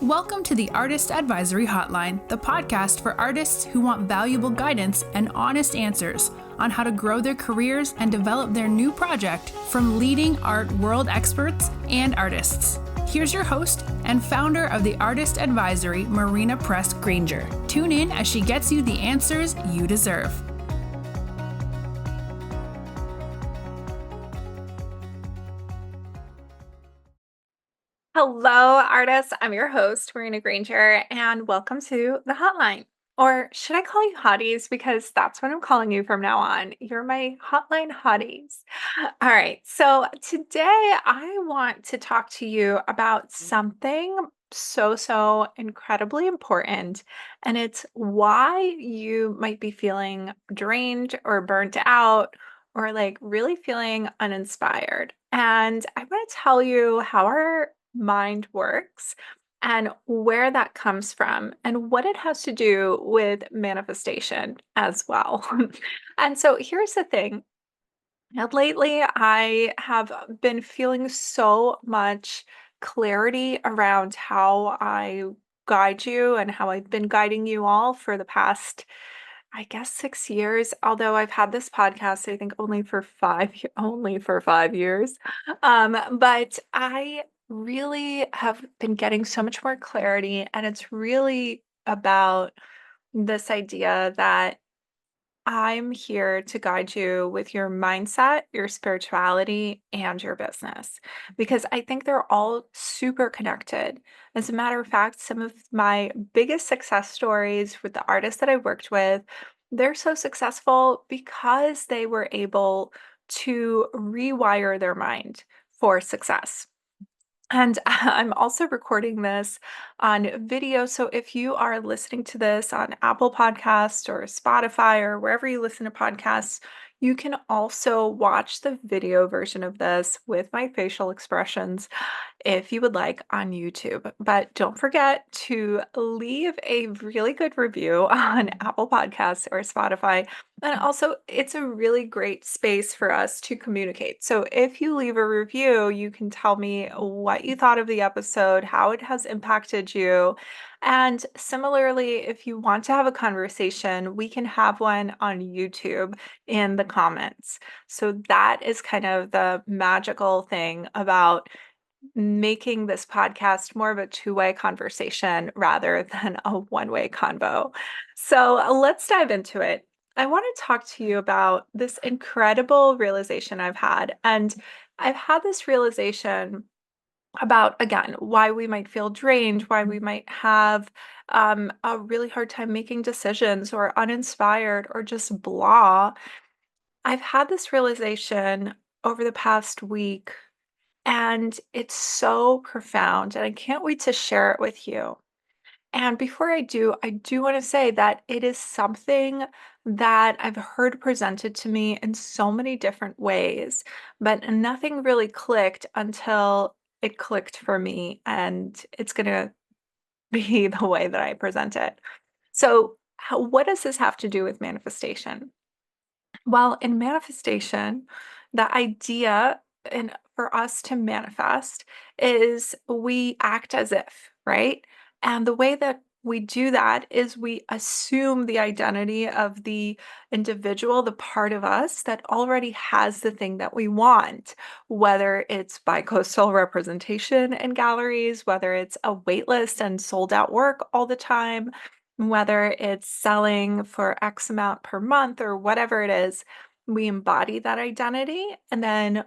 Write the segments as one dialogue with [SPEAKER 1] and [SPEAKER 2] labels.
[SPEAKER 1] Welcome to the Artist Advisory Hotline, the podcast for artists who want valuable guidance and honest answers on how to grow their careers and develop their new project from leading art world experts and artists. Here's your host and founder of the Artist Advisory, Marina Press Granger. Tune in as she gets you the answers you deserve.
[SPEAKER 2] Hello, artists. I'm your host, Marina Granger, and welcome to the hotline. Or should I call you hotties? Because that's what I'm calling you from now on. You're my hotline hotties. All right. So today I want to talk to you about something so incredibly important. And it's why you might be feeling drained or burnt out or like really feeling uninspired. And I want to tell you how our mind works and where that comes from and what it has to do with manifestation as well. And so here's the thing. Now, lately, I have been feeling so much clarity around how I guide you and how I've been guiding you all for the past, I guess, 6 years. Although I've had this podcast, I think only for 5 years. But I really have been getting so much more clarity, and it's really about this idea that I'm here to guide you with your mindset, your spirituality, and your business because I think they're all super connected. As a matter of fact, some of my biggest success stories with the artists that I worked with, they're so successful because they were able to rewire their mind for success. And I'm also recording this on video. So if you are listening to this on Apple Podcasts or Spotify or wherever you listen to podcasts, you can also watch the video version of this with my facial expressions if you would like on YouTube. But don't forget to leave a really good review on Apple Podcasts or Spotify. And also, it's a really great space for us to communicate. So if you leave a review, you can tell me what you thought of the episode, how it has impacted you. And similarly, if you want to have a conversation, we can have one on YouTube in the comments. So that is kind of the magical thing about making this podcast more of a two-way conversation rather than a one-way convo. So let's dive into it. I want to talk to you about this incredible realization I've had. And I've had this realization about, again, why we might feel drained, why we might have a really hard time making decisions or uninspired or just blah. I've had this realization over the past week and it's so profound, and I can't wait to share it with you. And before I do want to say that it is something that I've heard presented to me in so many different ways, but nothing really clicked until it clicked for me, and it's going to be the way that I present it. So, what does this have to do with manifestation? Well, in manifestation, the idea and for us to manifest is we act as if, right? And the way that we do that is we assume the identity of the individual, the part of us that already has the thing that we want, whether it's bi-coastal representation in galleries, whether it's a wait list and sold out work all the time, whether it's selling for X amount per month or whatever it is, we embody that identity. And then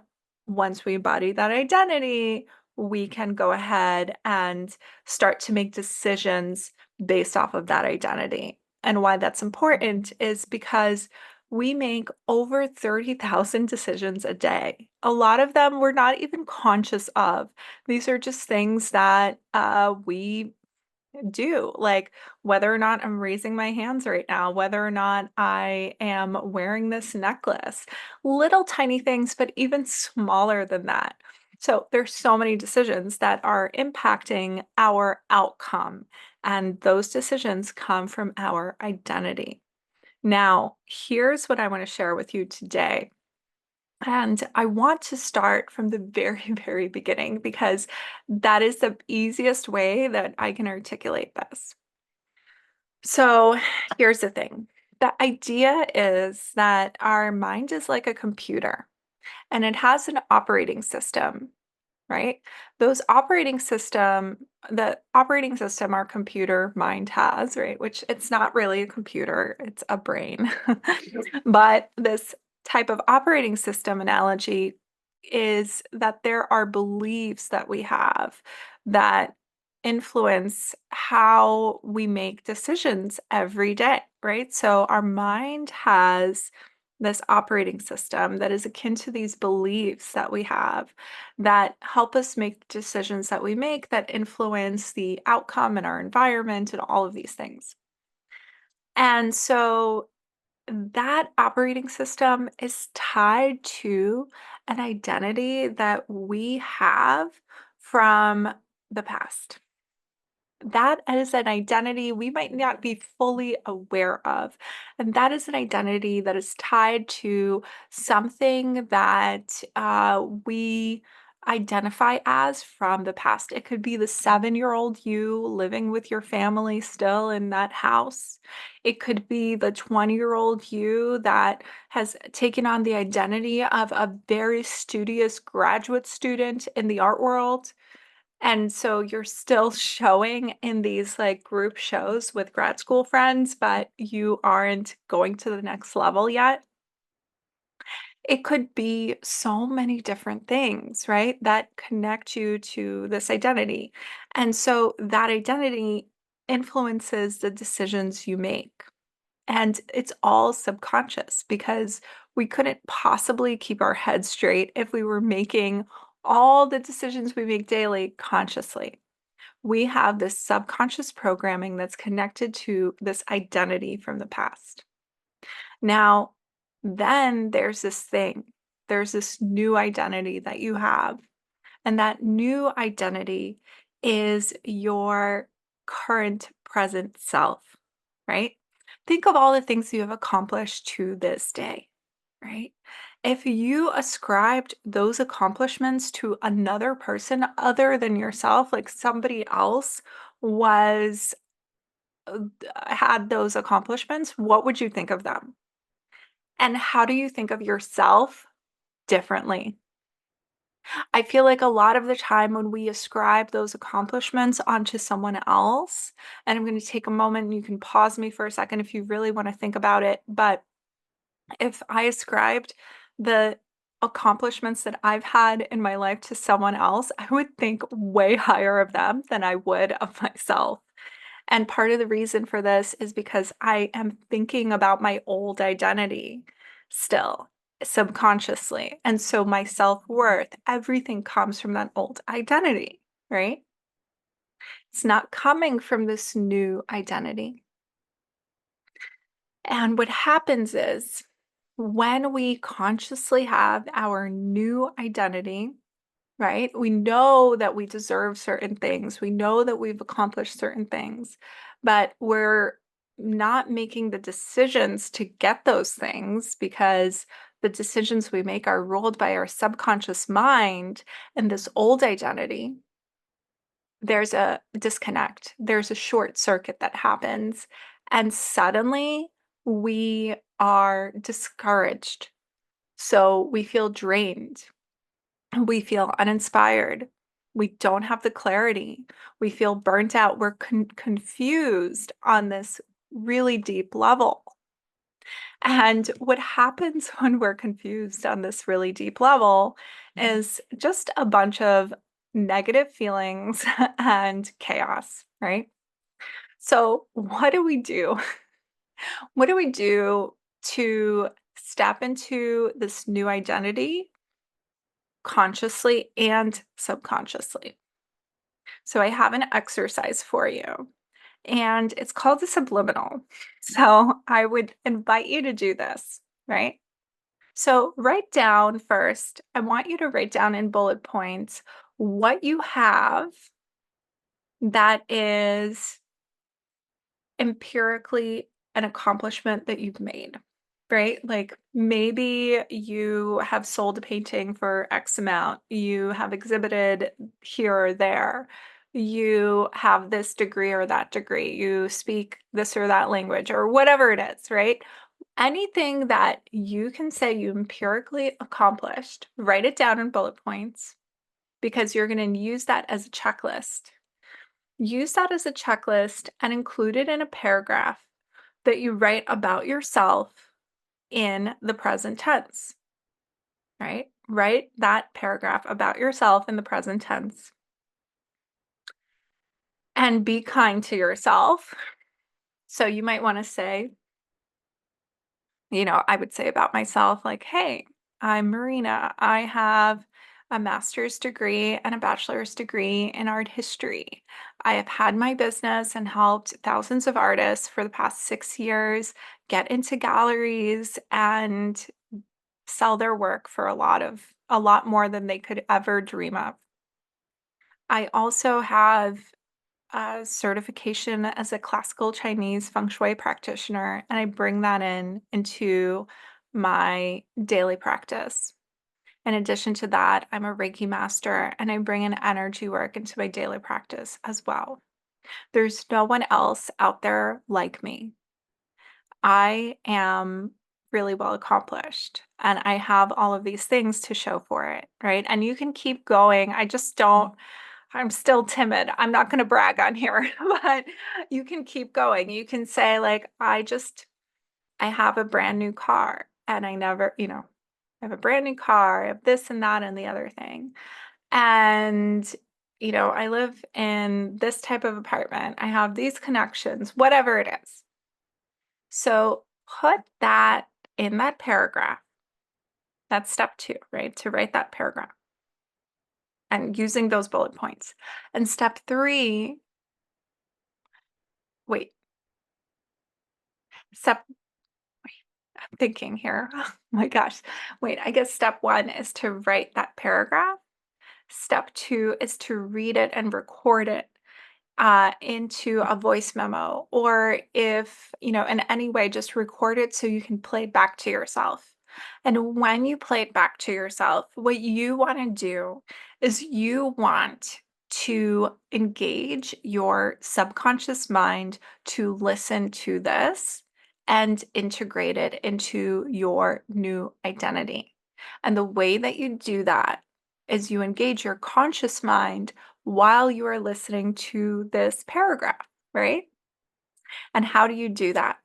[SPEAKER 2] once we embody that identity, we can go ahead and start to make decisions based off of that identity. And why that's important is because we make over 30,000 decisions a day. A lot of them we're not even conscious of. These are just things that we do, like whether or not I'm raising my hands right now, whether or not I am wearing this necklace, little tiny things, but even smaller than that. So there's so many decisions that are impacting our outcome, and those decisions come from our identity. Now, here's what I want to share with you today. And I want to start from the very, very beginning because that is the easiest way that I can articulate this. So here's the thing. The idea is that our mind is like a computer and it has an operating system, right? Those operating system, the operating system our computer mind has, right? Which it's not really a computer, it's a brain. But this type of operating system analogy is that there are beliefs that we have that influence how we make decisions every day, right? So our mind has this operating system that is akin to these beliefs that we have that help us make decisions that we make that influence the outcome in our environment and all of these things. And so that operating system is tied to an identity that we have from the past. That is an identity we might not be fully aware of. And that is an identity that is tied to something that we identify as from the past. It could be the 7-year-old you living with your family still in that house. It could be the 20-year-old you that has taken on the identity of a very studious graduate student in the art world. And so you're still showing in these like group shows with grad school friends, but you aren't going to the next level yet. It could be so many different things, right? That connect you to this identity. And so that identity influences the decisions you make. And it's all subconscious because we couldn't possibly keep our heads straight if we were making all the decisions we make daily consciously. We have this subconscious programming that's connected to this identity from the past. Now, then there's this thing, there's this new identity that you have. And that new identity is your current present self, right? Think of all the things you have accomplished to this day, right? If you ascribed those accomplishments to another person other than yourself, like somebody else was had those accomplishments, what would you think of them? And how do you think of yourself differently? I feel like a lot of the time when we ascribe those accomplishments onto someone else, and I'm going to take a moment and you can pause me for a second if you really want to think about it. But if I ascribed the accomplishments that I've had in my life to someone else, I would think way higher of them than I would of myself. And part of the reason for this is because I am thinking about my old identity still subconsciously. And so my self-worth, everything comes from that old identity, right? It's not coming from this new identity. And what happens is when we consciously have our new identity, right? We know that we deserve certain things. We know that we've accomplished certain things, but we're not making the decisions to get those things because the decisions we make are ruled by our subconscious mind and this old identity. There's a disconnect, there's a short circuit that happens, and suddenly we are discouraged. So we feel drained. We feel uninspired. We don't have the clarity. We feel burnt out. We're confused on this really deep level. And what happens when we're confused on this really deep level is just a bunch of negative feelings and chaos, right? So, what do we do? What do we do to step into this new identity consciously and subconsciously? So I have an exercise for you, and it's called the subliminal. So I would invite you to do this, right? So write down first, I want you to write down in bullet points what you have that is empirically an accomplishment that you've made. right? Like maybe you have sold a painting for X amount, you have exhibited here or there, you have this degree or that degree, you speak this or that language, or whatever it is, right? Anything that you can say you empirically accomplished, write it down in bullet points because you're going to use that as a checklist. Use that as a checklist and include it in a paragraph that you write about yourself in the present tense, right? Write that paragraph about yourself in the present tense and be kind to yourself. So you might want to say, I would say about myself, like, hey, I'm Marina. I have a master's degree and a bachelor's degree in art history. I have had my business and helped thousands of artists for the past 6 years get into galleries and sell their work for a lot more than they could ever dream of. I also have a certification as a classical Chinese feng shui practitioner, and I bring that into my daily practice. In addition to that, I'm a Reiki master and I bring in energy work into my daily practice as well. There's no one else out there like me. I am really well accomplished and I have all of these things to show for it, right? And you can keep going. I just don't, I'm still timid. I'm not going to brag on here, but you can keep going. You can say, like, I have a brand new car and I never, I have a brand new car, I have this and that and the other thing. And, I live in this type of apartment. I have these connections, whatever it is. So put that in that paragraph. That's step 2, right? To write that paragraph and using those bullet points. And step 3, wait, step, I'm thinking here. Oh my gosh. Wait, I guess step 1 is to write that paragraph. Step 2 is to read it and record it into a voice memo, or if, in any way, just record it so you can play it back to yourself. And when you play it back to yourself, what you want to do is you want to engage your subconscious mind to listen to this and integrate it into your new identity. And the way that you do that is you engage your conscious mind while you are listening to this paragraph, right? And how do you do that?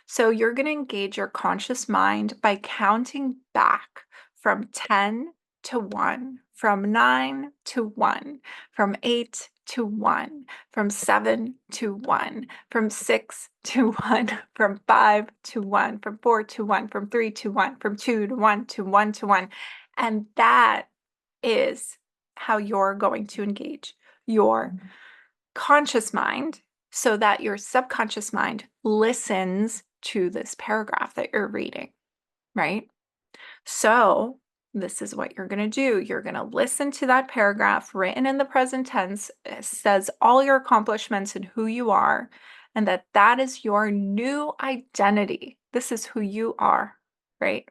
[SPEAKER 2] So you're going to engage your conscious mind by counting back from 10 to 1, from 9 to 1, from 8 to 1, from 7 to 1, from 6 to 1, from 5 to 1, from 4 to 1, from 3 to 1, from 2 to 1 to 1 to 1. And that is how you're going to engage your conscious mind so that your subconscious mind listens to this paragraph that you're reading, right? So, this is what you're going to do. You're going to listen to that paragraph written in the present tense. It says all your accomplishments and who you are, and that is your new identity. This is who you are, right?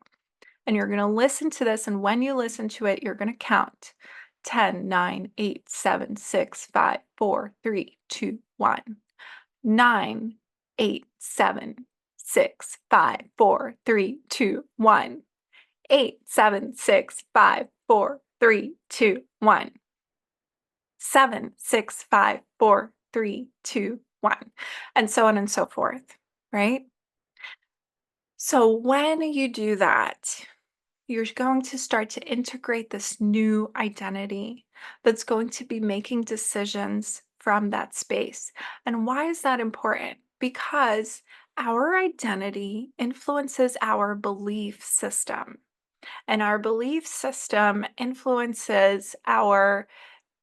[SPEAKER 2] And you're going to listen to this. And when you listen to it, you're going to count 10, 9, 8, 7, 6, 5, 4, 3, 2, 1. 9, 8, 7, 6, 5, 4, 3, 2, 1. 8, 7, 6, 5, 4, 3, 2, 1. 7, 6, 5, 4, 3, 2, 1. And so on and so forth, right? So when you do that, you're going to start to integrate this new identity that's going to be making decisions from that space. And why is that important? Because our identity influences our belief system, and our belief system influences our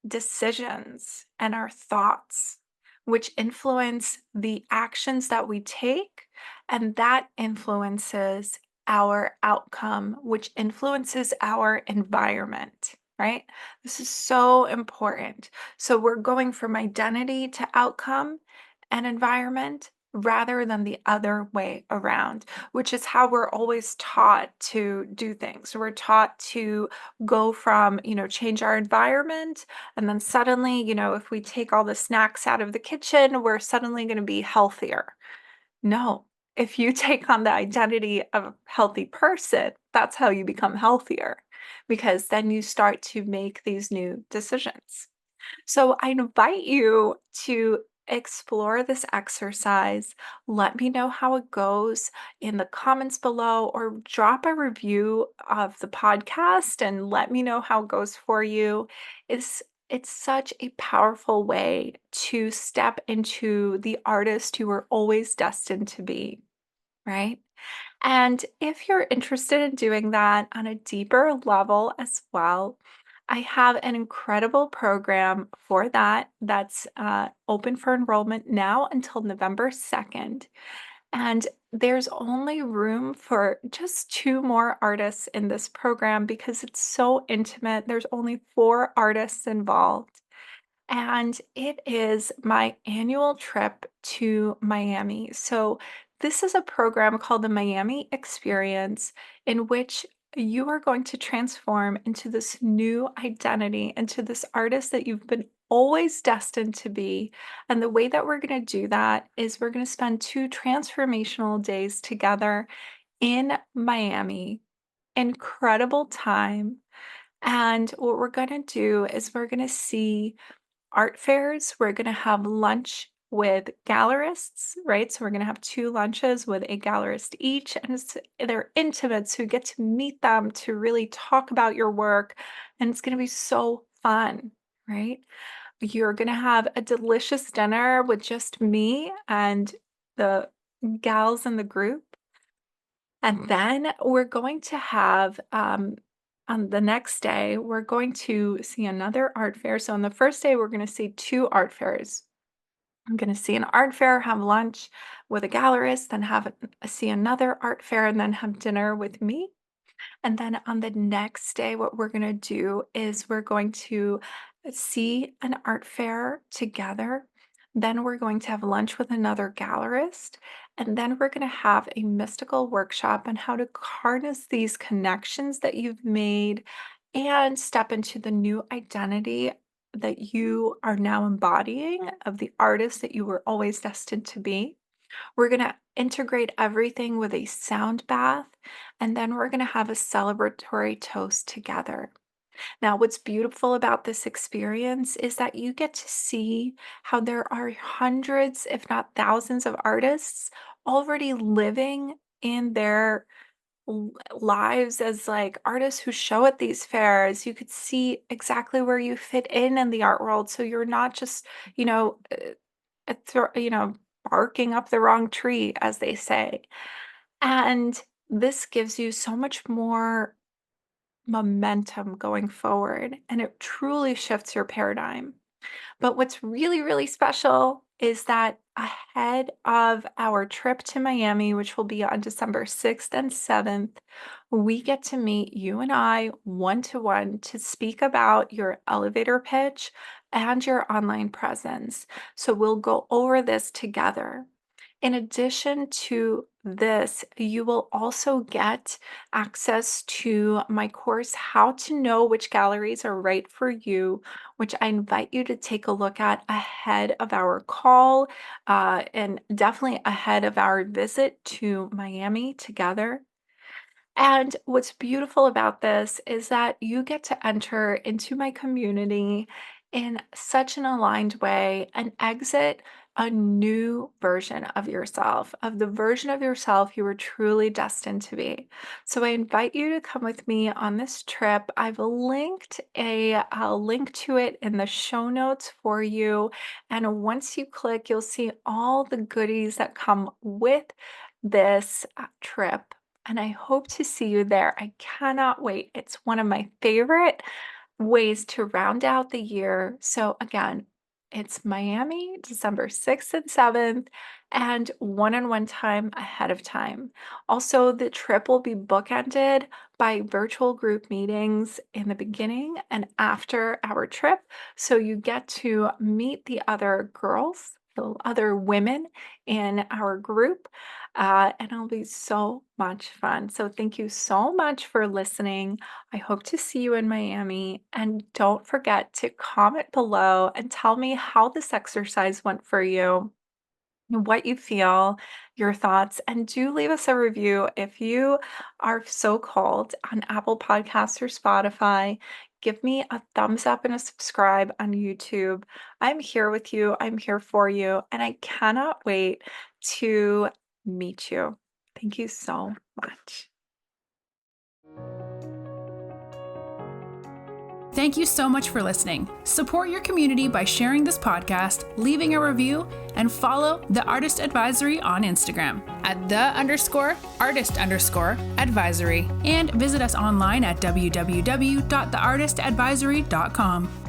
[SPEAKER 2] decisions and our thoughts, which influence the actions that we take, and that influences our outcome, which influences our environment, right? This is so important. So we're going from identity to outcome and environment, rather than the other way around, which is how we're always taught to do things. We're taught to go from, change our environment. And then suddenly, if we take all the snacks out of the kitchen, we're suddenly going to be healthier. No, if you take on the identity of a healthy person, that's how you become healthier because then you start to make these new decisions. So I invite you to explore this exercise. Let me know how it goes in the comments below or drop a review of the podcast and let me know how it goes for you. It's such a powerful way to step into the artist you were always destined to be, right? And if you're interested in doing that on a deeper level as well, I have an incredible program for that that's open for enrollment now until November 2nd. And there's only room for just two more artists in this program because it's so intimate. There's only four artists involved. And it is my annual trip to Miami. So, this is a program called the Miami Experience, in which you are going to transform into this new identity, into this artist that you've been always destined to be. And the way that we're going to do that is we're going to spend 2 transformational days together in Miami. Incredible time. And what we're going to do is we're going to see art fairs. We're going to have lunch with gallerists, right? So we're going to have two lunches with a gallerist each, and they're intimate, so you get to meet them to really talk about your work, and it's going to be so fun, right? You're going to have a delicious dinner with just me and the gals in the group. And then we're going to have, on the next day, we're going to see another art fair. So on the first day, we're going to see two art fairs. I'm going to see an art fair, have lunch with a gallerist, then see another art fair, and then have dinner with me. And then on the next day, what we're going to do is we're going to see an art fair together. Then we're going to have lunch with another gallerist. And then we're going to have a mystical workshop on how to harness these connections that you've made and step into the new identity that you are now embodying of the artist that you were always destined to be. We're going to integrate everything with a sound bath, and then we're going to have a celebratory toast together. Now, what's beautiful about this experience is that you get to see how there are hundreds, if not thousands, of artists already living in their lives as like artists who show at these fairs. You could see exactly where you fit in the art world. So you're not just, you know, barking up the wrong tree, as they say. And this gives you so much more momentum going forward, and it truly shifts your paradigm. But what's really, really special is that ahead of our trip to Miami, which will be on December 6th and 7th, we get to meet you and I one to one to speak about your elevator pitch and your online presence. So we'll go over this together. In addition to this, you will also get access to my course, How to Know Which Galleries Are Right for You, which I invite you to take a look at ahead of our call and definitely ahead of our visit to Miami together. And what's beautiful about this is that you get to enter into my community in such an aligned way and exit a new version of yourself, of the version of yourself you were truly destined to be. So I invite you to come with me on this trip. I've linked a link to it in the show notes for you. And once you click, you'll see all the goodies that come with this trip, and I hope to see you there. I cannot wait. It's one of my favorite ways to round out the year. So, again, it's Miami, December 6th and 7th, and one on one time ahead of time. Also, the trip will be bookended by virtual group meetings in the beginning and after our trip. So, you get to meet the other girls the other women in our group. And it'll be so much fun. So thank you so much for listening. I hope to see you in Miami. And don't forget to comment below and tell me how this exercise went for you, what you feel, your thoughts, and do leave us a review if you are so called on Apple Podcasts or Spotify. Give me a thumbs up and a subscribe on YouTube. I'm here with you, I'm here for you, and I cannot wait to meet you. Thank you so much.
[SPEAKER 1] Thank you so much for listening. Support your community by sharing this podcast, leaving a review, and follow The Artist Advisory on Instagram at @the_artist_advisory, and visit us online at www.theartistadvisory.com.